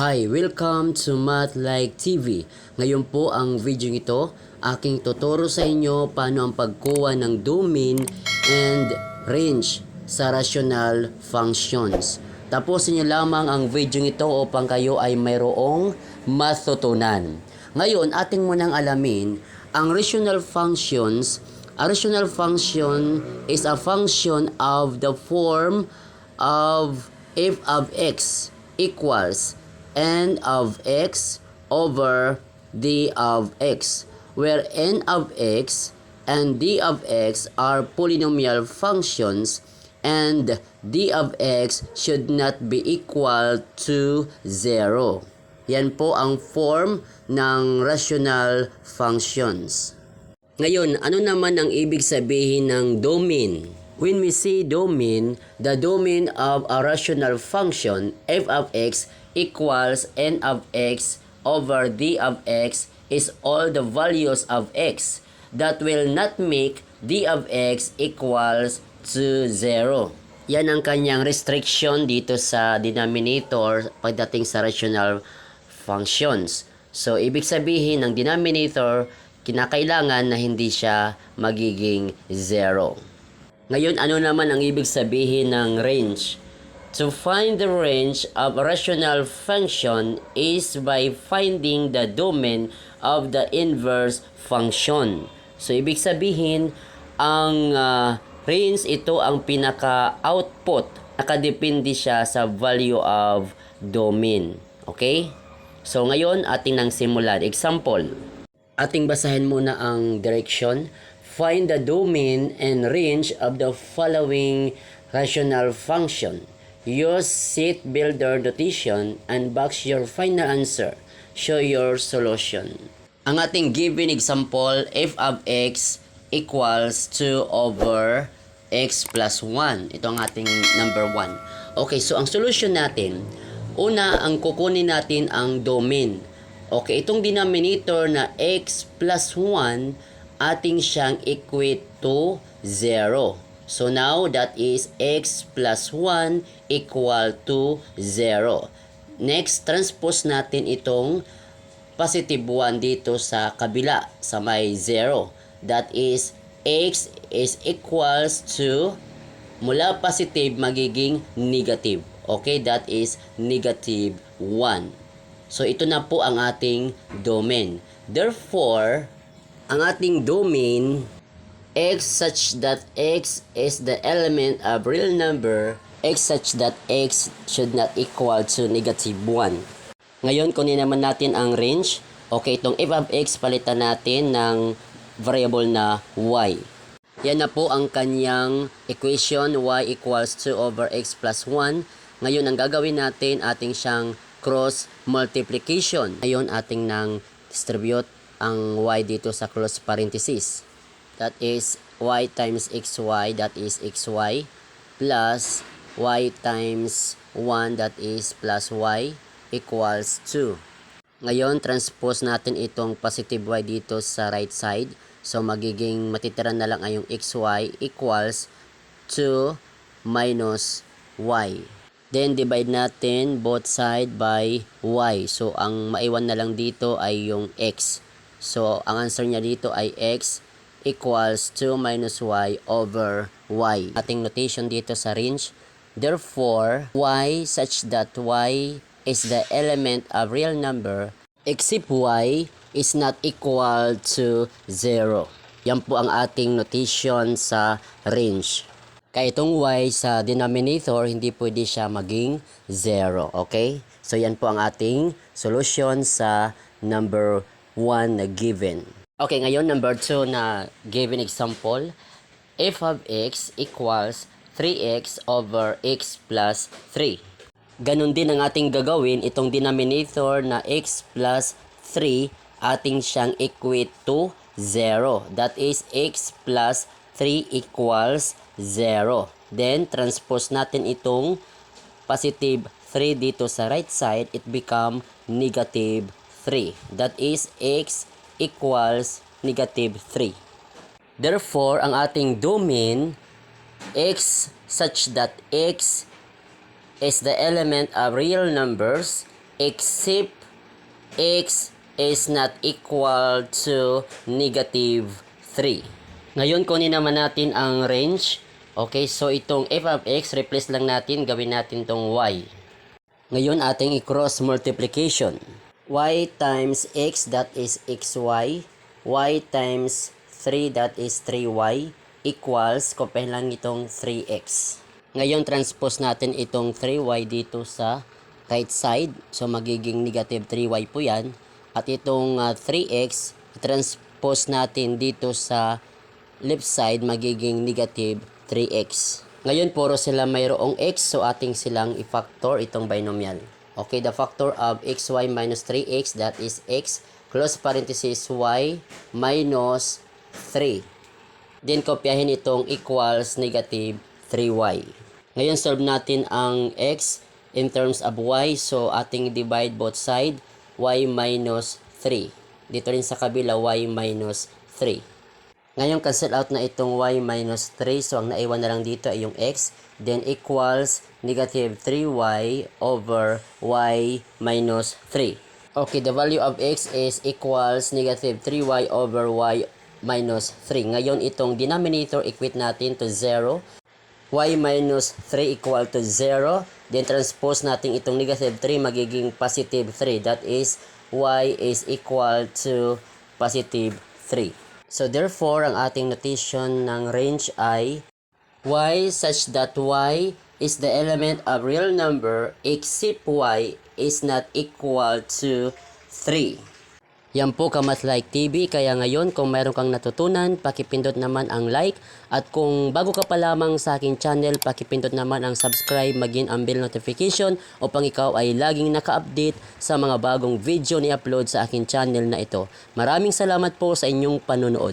Hi, welcome to Math Like TV. Ngayon po ang video ito, aking tuturo sa inyo paano ang pagkuha ng domain and range sa rational functions. Tapusin niyo lamang ang video ito upang kayo ay mayroong matutunan. Ngayon, ating munang alamin ang rational functions. A rational function is a function of the form of f of x equals n of x over d of x, where n of x and d of x are polynomial functions and d of x should not be equal to 0. Yan po ang form ng rational functions. Ngayon, ano naman ang ibig sabihin ng domain? When we say domain, the domain of a rational function f of x equals n of x over d of x is all the values of x that will not make d of x equals to 0. Yan ang kanyang restriction dito sa denominator pagdating sa rational functions. So, ibig sabihin ng denominator, kinakailangan na hindi siya magiging 0. Ngayon, ano naman ang ibig sabihin ng range? To find the range of a rational function is by finding the domain of the inverse function. So, ibig sabihin, ang range ito ang pinaka-output. Nakadepende siya sa value of domain. Okay? So, ngayon, ating nang simulan. Example, ating basahin muna ang direction. Find the domain and range of the following rational function. Use set builder notation and box your final answer. Show your solution. Ang ating given example, f of x equals 2 over x plus 1. Ito ang ating number 1. Okay, so ang solution natin, una, ang kukunin natin ang domain. Okay, itong denominator na x plus 1, ating siyang equate to 0. So now, that is x plus 1 equal to 0. Next, transpose natin itong positive 1 dito sa kabila, sa may 0. That is, x is equals to, mula positive, magiging negative. Okay, that is negative 1. So, ito na po ang ating domain. Therefore, ang ating domain, x such that x is the element of real number, x such that x should not equal to negative 1. Ngayon, kunin naman natin ang range. Okay, itong f of x, palitan natin ng variable na y. Yan na po ang kanyang equation, y equals 2 over x plus 1. Ngayon, ang gagawin natin, ating siyang cross multiplication. Ngayon, ating nang distribute ang y dito sa close parenthesis. That is y times xy, that is xy, plus y times 1, that is plus y, equals 2. Ngayon, transpose natin itong positive y dito sa right side. So, magiging matitira na lang ay yung xy equals 2 minus y. Then, divide natin both side by y. So, ang maiwan na lang dito ay yung x. So, ang answer niya dito ay x equals 2 minus y over y. Ating notation dito sa range. Therefore, y such that y is the element of real number except y is not equal to 0. Yan po ang ating notation sa range. Kaya itong y sa denominator, hindi pwede siya maging 0. Okay? So, yan po ang ating solution sa number 1 na given. Okay, ngayon number 2 na given example, f of x equals 3x over x plus 3. Ganon din ang ating gagawin, itong denominator na x plus 3, ating siyang equate to 0. That is x plus 3 equals 0. Then, transpose natin itong positive 3 dito sa right side, it become negative 3. That is x equals negative 3. Therefore, ang ating domain, x such that x is the element of real numbers except x is not equal to negative 3. Ngayon, kunin naman natin ang range. Okay, so itong f of x, replace lang natin, gawin natin tong y. Ngayon, ating i-cross multiplication. Y times x, that is xy. Y times 3, that is 3y, equals, kopyahin lang itong 3x. Ngayon, transpose natin itong 3y dito sa right side. So, magiging negative 3y po yan. At itong 3x, transpose natin dito sa left side, magiging negative 3x. Ngayon, puro sila mayroong x, so ating silang i-factor itong binomial. Okay, the factor of xy minus 3x, that is x, close parenthesis y minus 3. Then, kopyahin itong equals negative 3y. Ngayon, solve natin ang x in terms of y. So, ating divide both side, y minus 3. Dito rin sa kabila, y minus 3. Ngayon, cancel out na itong y minus 3. So, ang naiwan na lang dito ay yung x. Then, equals negative 3y over y minus 3. Okay, the value of x is equals negative 3y over y minus 3. Ngayon, itong denominator, equate natin to 0. Y minus 3 equal to 0. Then, transpose natin itong negative 3, magiging positive 3. That is, y is equal to positive 3. So, therefore, ang ating notation ng range ay y such that y is the element of real number except y is not equal to 3. Yan po Kamat Like TV. Kaya ngayon, kung mayroon kang natutunan, pakipindot naman ang like. At kung bago ka pa lamang sa aking channel, pakipindot naman ang subscribe, maging ang bell notification upang ikaw ay laging naka-update sa mga bagong video ni upload sa aking channel na ito. Maraming salamat po sa inyong panunood.